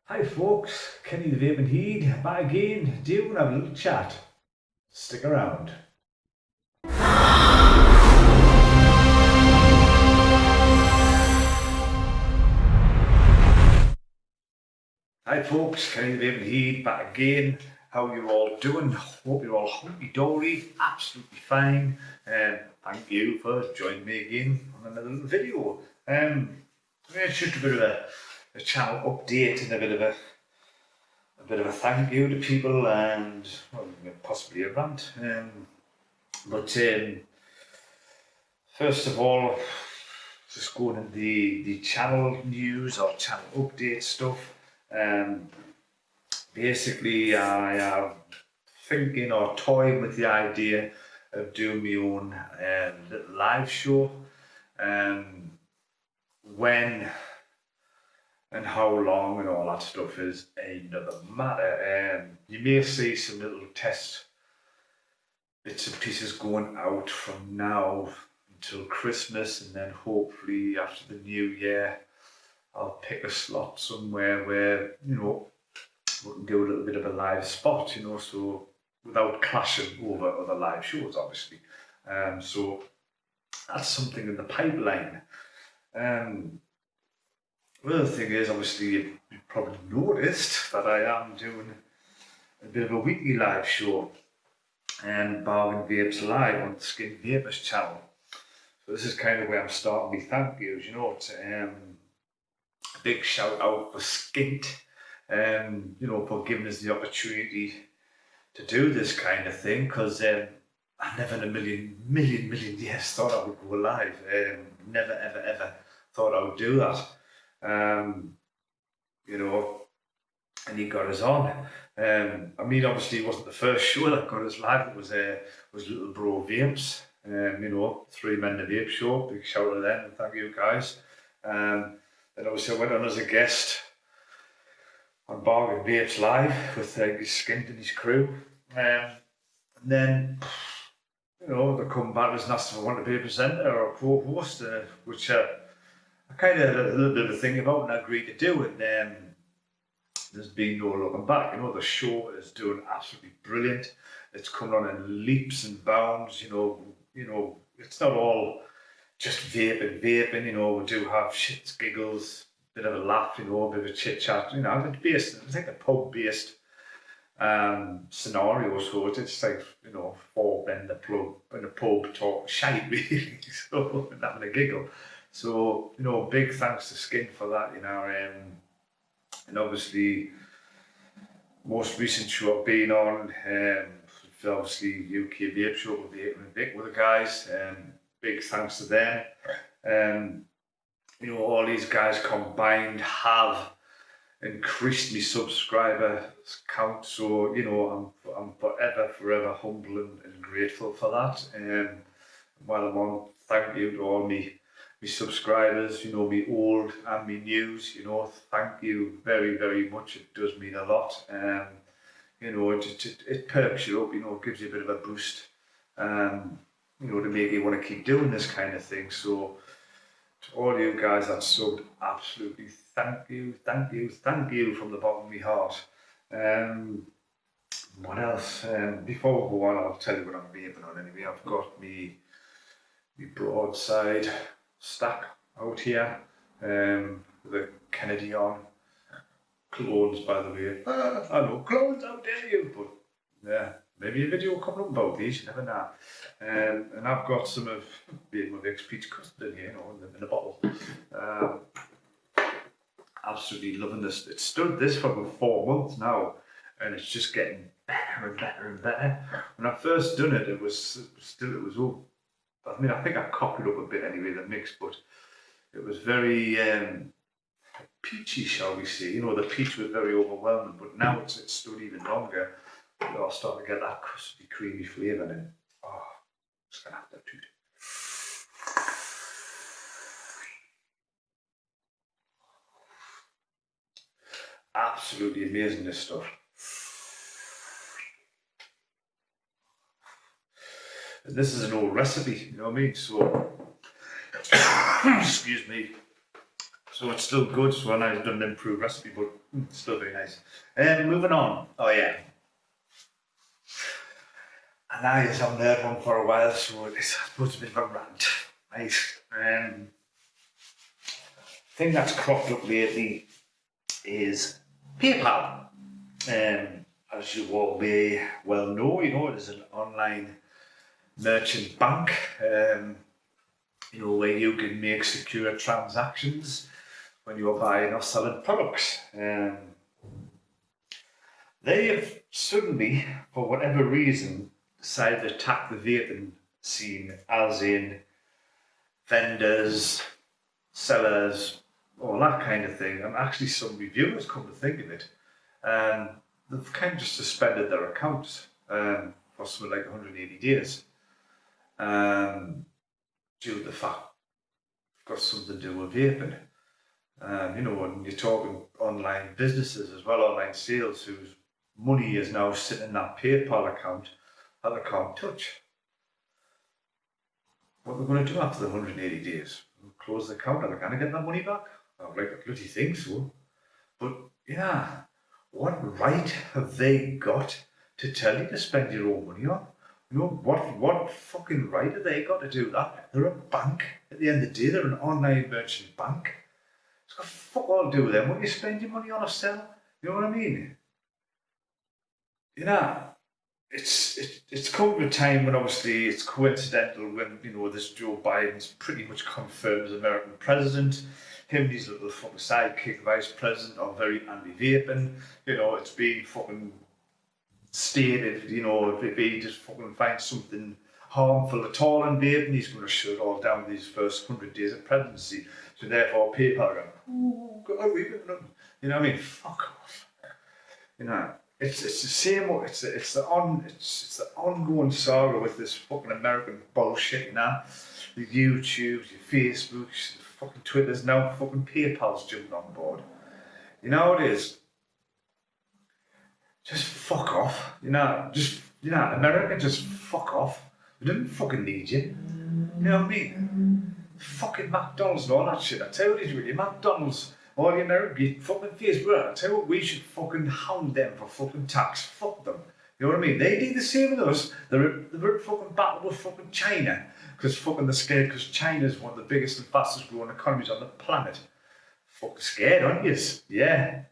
Hi folks, Kenny the Vaping Heed back again. Do you want to have a little chat? Stick around. Hi folks, Kenny the Vaping Heed back again. How are you all doing? Hope you're all hunky-dory, absolutely fine. Thank you for joining me again on another little video. It's just a bit of a channel update and a bit of a thank you to people and well, possibly a rant. But first of all, just going into the channel news or channel update stuff. Basically, I am thinking or toying with the idea of doing my own little live show. When and how long and all that stuff is another matter. You may see some little test bits and pieces going out from now until Christmas, and then hopefully after the new year I'll pick a slot somewhere where we can do a little bit of a live spot, so without clashing over other live shows, obviously. So that's something in the pipeline. The other thing is, obviously, you've probably noticed that I am doing a bit of a weekly live show and Bargain Vapes Live on the Skint Vapers channel. So this is kind of where I'm starting my thank yous, It's a big shout out for Skint, for giving us the opportunity to do this kind of thing, because I never in a million years thought I would go live. Never ever thought I would do that. And he got us on. Obviously it wasn't the first show that got us live. It was Little Bro Vapes. 3 Men the Vape Show. Big shout out to them, and thank you guys. Then obviously I went on as a guest on Bargain Vapes Live with Skint and his crew. And then they come back as asked if I wanted to be a presenter or a co-host, which I kind of had a little bit of a think about and I agreed to do it. There's been no looking back. The show is doing absolutely brilliant. It's coming on in leaps and bounds. It's not all just vaping. We do have shits, giggles, bit of a laugh, a bit of a chit chat. It's like a pub-based scenario. So it's like 4 men in the pub talking shite, really. So and having a giggle. So big thanks to Skint for that. And obviously, most recent show I've been on, obviously UK Vape Show with Vaping and Vic with the guys. Big thanks to them. All these guys combined have increased my subscriber count. So I'm forever humble and grateful for that. While I'm on, thank you to all me subscribers, me old and me news, thank you very much. It does mean a lot. It perks you up, gives you a bit of a boost, to make you want to keep doing this kind of thing. So to all you guys that subbed, absolutely thank you from the bottom of my heart. What else? Before we go on, I'll tell you what I'm vaping on anyway. I've got me broadside stack out here, with a Kennedy on. Clones, by the way. I know, clones, how dare you? But yeah, maybe a video coming up about these, you never know. And I've got some of Vaping Vic's peach custard in here, in a bottle. Absolutely loving this. It's stood this for about 4 months now, and it's just getting better and better and better. When I first done it, it was all. I think I copied up a bit anyway, the mix, but it was very peachy, shall we say. The peach was very overwhelming, but now it's stood even longer. I'll start to get that custody, creamy flavour in it. Oh, just gonna have to do it. Absolutely amazing, this stuff. And this is an old recipe, you know what I mean? So, excuse me. So it's still good. So I know it's done an improved recipe, but it's still very nice. Moving on. Oh yeah. And I haven't heard one for a while, so it's I suppose a bit of a rant. Right. Thing that's cropped up lately is PayPal. As you all may well know, it is an online merchant bank. Where you can make secure transactions when you're buying or selling products. They have suddenly, for whatever reason, decided to attack the vaping scene, as in vendors, sellers, all that kind of thing. And actually some reviewers, come to think of it, they've kind of just suspended their accounts for something like 180 days. Due to the fact it's got something to do with vaping. When you're talking online businesses as well, online sales, whose money is now sitting in that PayPal account that they can't touch. What they're going to do after the 180 days? Close the account? Are they going to get that money back? I would like to bloody think so. But yeah, what right have they got to tell you to spend your own money on? What fucking right have they got to do that? They're a bank. At the end of the day, they're an online merchant bank. It's got fuck all to do with them. What you spend your money on a sell? You know what I mean? It's come to a time when obviously it's coincidental when, this Joe Biden's pretty much confirmed as American president. Him and his little fucking sidekick vice president are very anti-vaping. It's been fucking stated, if he just fucking finds something harmful at all in vaping, he's going to shut it all down these first 100 days of presidency. So therefore PayPal going, ooh, God, we don't know. You know what I mean? Fuck off. It's the same. It's the ongoing saga with this fucking American bullshit. The YouTubes, your Facebooks, the fucking Twitters. Now fucking PayPal's jumping on board. You know what it is? Just fuck off. America, just fuck off. We didn't fucking need you. You know what I mean? Fucking McDonald's and all that shit. I tell you what it is with you, McDonald's. All the American fucking Facebook, I tell you what, we should fucking hound them for fucking tax. Fuck them. You know what I mean? They do the same with us. They're in fucking battle with fucking China. Because fucking they're scared because China's one of the biggest and fastest growing economies on the planet. Fucking scared, aren't you? Yeah.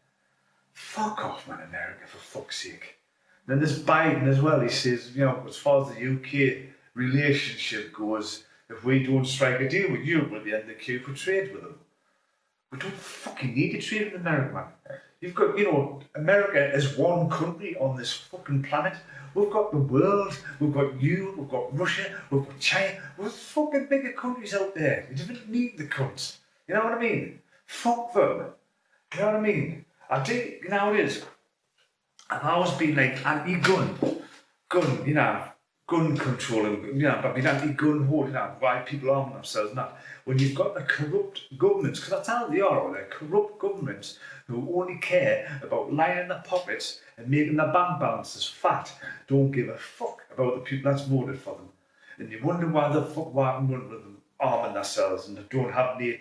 Fuck off, man, America, for fuck's sake. And then there's Biden as well. He says, as far as the UK relationship goes, if we don't strike a deal with Europe, we'll be in the queue for trade with them. We don't fucking need to trade with America, man. You've got, America is one country on this fucking planet. We've got the world, we've got you, we've got Russia, we've got China. We've fucking bigger countries out there. You don't need the cunts. You know what I mean? Fuck them. You know what I mean? I do, it is. I've always been like anti-gun, gun control, and I've been anti-gun holding why people arm themselves and that. When you've got the corrupt governments, because that's how they are, they're corrupt governments who only care about lining their pockets and making their bank balances fat, don't give a fuck about the people that's voted for them. And you wonder why the fuck run with them arming themselves and they don't have and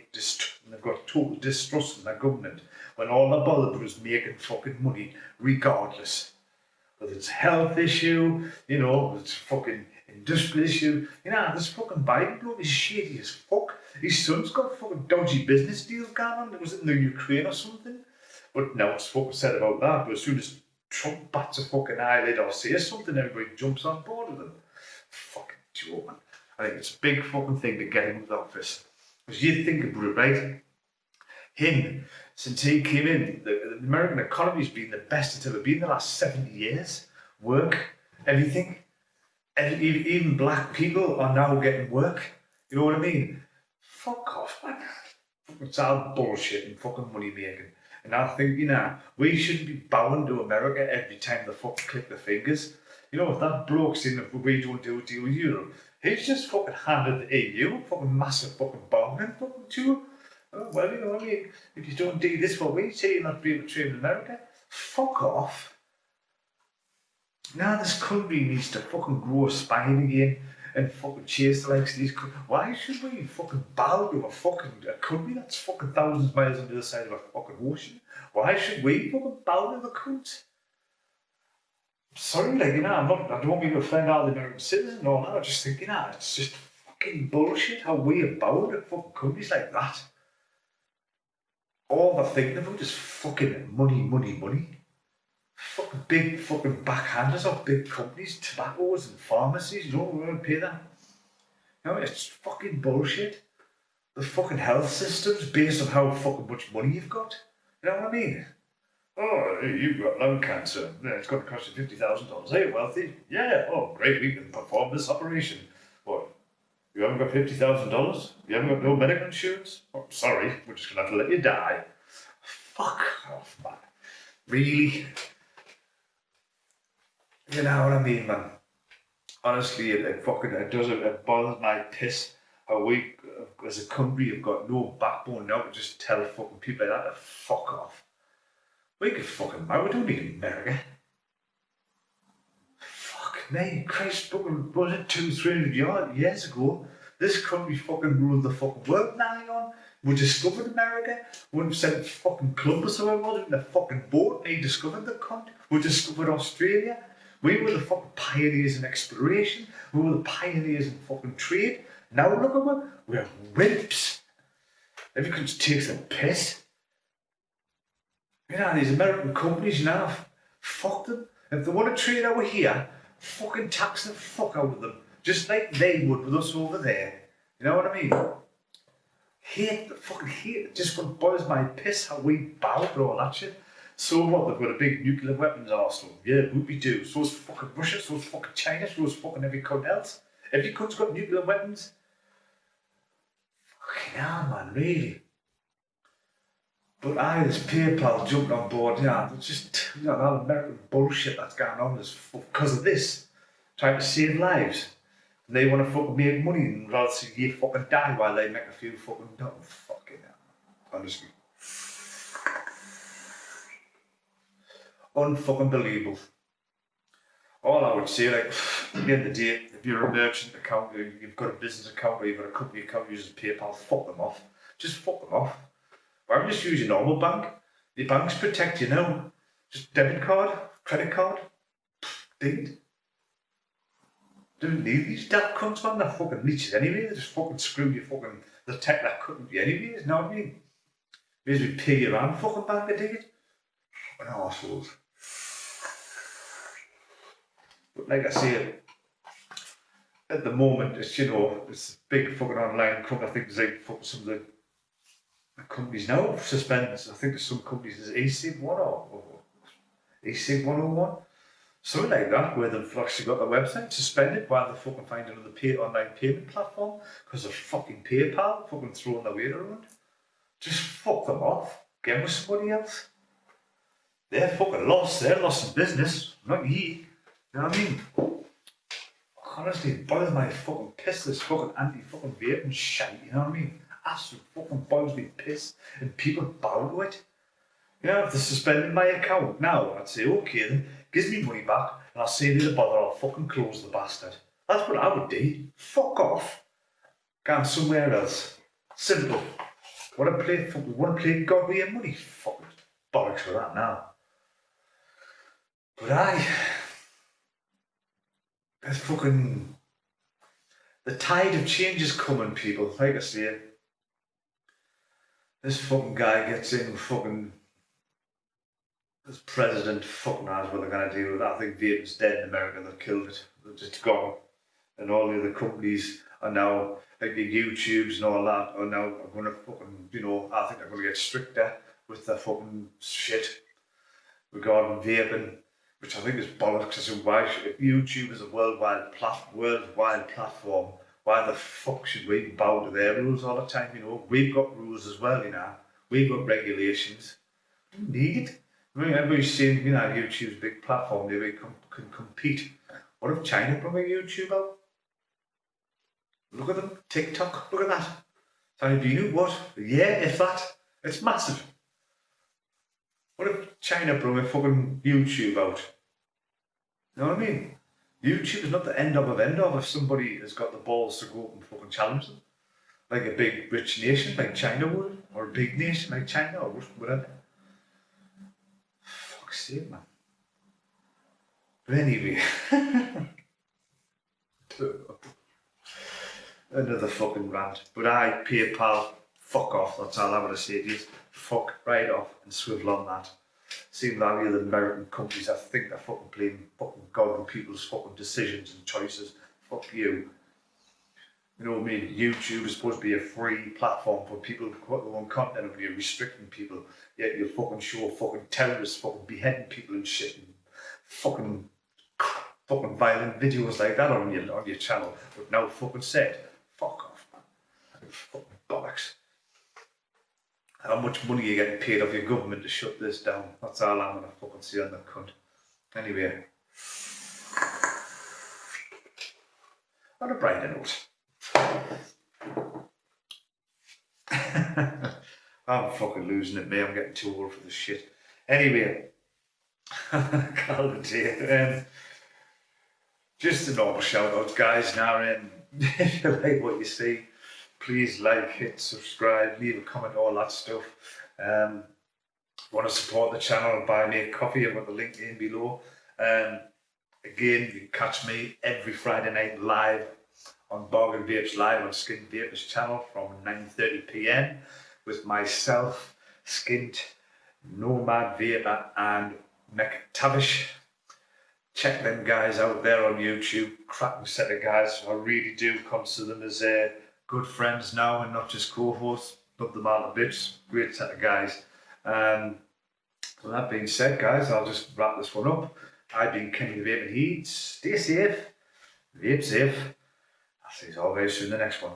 they've got total distrust in their government when all the bulletproofs making fucking money regardless. Whether it's a health issue, whether it's fucking industrial issue, this fucking Biden bloke is shady as fuck. His son's got fucking dodgy business deals going on. Was it in the Ukraine or something? But now it's fucking said about that. But as soon as Trump bats a fucking eyelid or says something, everybody jumps on board with him. Fucking joke, man. I think it's a big fucking thing to get him into office. Because you think about it, right? Him, since he came in, the American economy's been the best it's ever been in the last 70 years. Work, everything. And even black people are now getting work. You know what I mean? Fuck off, man. It's all bullshit and fucking money making. And I think, we shouldn't be bowing to America every time they fucking click their fingers. If that bloke's saying if we don't do a deal with Europe, he's just fucking handed the EU a fucking massive fucking bargain fucking tour. Oh, well, if you don't do this, what we say, you're not be able to trade in America. Fuck off. Now this country needs to fucking grow a spine again and fucking chase the likes of these. Why should we fucking bow to a country that's fucking thousands of miles on the other side of a fucking ocean? Why should we fucking bow to the cunts? Sorry, like, I don't want me to offend all the American citizens and all that. I just think, it's just fucking bullshit how we are bow to fucking countries like that. All they're thinking about is fucking money. Fucking big fucking backhanders of big companies, tobaccos and pharmacies, we're going to pay that. It's fucking bullshit. The fucking health system's based on how fucking much money you've got. You know what I mean? Oh, you've got lung cancer. It's going to cost you $50,000. Hey, wealthy? Yeah. Oh, great. We can perform this operation. What? You haven't got $50,000? You haven't got no medical insurance? Oh, sorry. We're just going to have to let you die. Fuck off, man. Really? You know what I mean, man? Honestly, it bothers my piss how we, as a country, have got no backbone now to just tell fucking people like that to fuck off. We could fucking we don't need America. Fuck me, Christ, fucking, was it 200-300 years ago? This country fucking ruled the fucking world nigh on. We discovered America. We sent fucking Columbus or whatever it was in the fucking boat. He discovered the country. We discovered Australia. We were the fucking pioneers in exploration. We were the pioneers in fucking trade. Now look at us. We're wimps. Everyone just takes the piss. These American companies now, fuck them. If they want to trade over here, fucking tax the fuck out of them. Just like they would with us over there. You know what I mean? Hate. Just what bothers my piss how we bow to all that shit. So what, they've got a big nuclear weapons arsenal. Yeah, whoopie-doo. So is fucking Russia, so is fucking China, so is fucking every cunt else. Every cunt's got nuclear weapons. Fucking hell, man, really. But this PayPal jumped on board, it's just, that American bullshit that's going on is because of this. Trying to save lives. And they want to fucking make money and rather see you fucking die while they make a few fucking, fucking hell. Honestly. Unfucking believable. All I would say, like, at the end of the day, if you're a merchant account, you've got a business account, or you've got a company account uses PayPal, fuck them off. Just fuck them off. Why don't you just use your normal bank? Your banks protect you now. Just debit card, credit card, dinged. Don't need these daft cunts, man. They're fucking leeches anyway. They just fucking screw you fucking, they take that cut with you anyways, you know what I mean? May as well pay your own fucking bank to dig it. Fucking arseholes. But like I say, at the moment, it's, it's a big fucking online company. I think there's like fucking some of the companies now suspended. I think there's some companies, there's ASIG 1 or ASIG 101. Something like that, where they've actually got their website suspended while they fucking find another online payment platform because of fucking PayPal fucking throwing their weight around. Just fuck them off. Get them with somebody else. They're fucking lost. They're lost in business, not ye. You know what I mean? Honestly, it bothers my fucking piss, this fucking anti-fucking vaping shite, you know what I mean? Absolutely fucking bothers me piss, and people bow to it. If they're suspending my account now, I'd say, okay then, gives me money back, and I'll say to the bother, I'll fucking close the bastard. That's what I would do. Fuck off. Go somewhere else. Simple. Want to play God with your money? Fucking bollocks for that now. But there's fucking, the tide of change is coming, people. Like I say, this fucking guy gets in, fucking, this president fucking knows what they're going to do with it. I think vaping's dead in America. They've killed it. They're just gone. And all the other companies are now, like the YouTubes and all that, are now going to fucking, I think they're going to get stricter with their fucking shit regarding vaping, which I think is bollocks. So why, if YouTube is a worldwide platform, why the fuck should we bow to their rules all the time? We've got rules as well, We've got regulations. We don't need it. I mean, everybody's saying, YouTube's a big platform, they can compete. What if China brought YouTube out? Look at them, TikTok, look at that. Tiny Binu, what? Yeah, if that. It's massive. What if China brought a fucking YouTube out? You know what I mean? YouTube is not the end of if somebody has got the balls to go up and fucking challenge them. Like a big rich nation like China would, or a big nation like China, or whatever. Fuck's sake, man. But anyway, another fucking rant. But PayPal, fuck off, that's all I'm going to say to you. Fuck right off and swivel on that. Seems like the other American companies, I think they're fucking playing fucking God with people's fucking decisions and choices. Fuck you. You know what I mean? YouTube is supposed to be a free platform for people to put their own content, and you're restricting people. Yet you fucking show fucking terrorists fucking beheading people and shit, and fucking violent videos like that on your channel. But now fucking said, fuck off, man. Fucking bollocks. How much money are you getting paid off your government to shut this down? That's all I'm gonna fucking say on that cunt. Anyway, on a brighter note. I'm fucking losing it, mate. I'm getting too old for this shit. Anyway, call it a day. Just a normal shout out, guys. Now, if you like what you see, please like, hit subscribe, leave a comment, all that stuff. Want to support the channel, buy me a coffee. I've got the link in below. Again, you can catch me every Friday night live on Bargain Vapes Live on Skint Vapers channel from 9:30 PM with myself, Skint, Nomad Vapor and McTavish. Check them guys out there on YouTube. Cracking set of guys. I really do consider them as good friends now and not just co-hosts. Love them all a bit. Great set of guys. So that being said, guys, I'll just wrap this one up. I've been Kenny the Vaping Heat. Stay safe. Vape safe. I'll see you all very soon in the next one.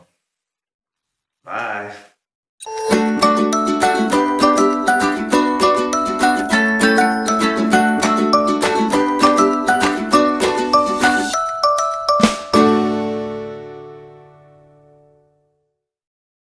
Bye.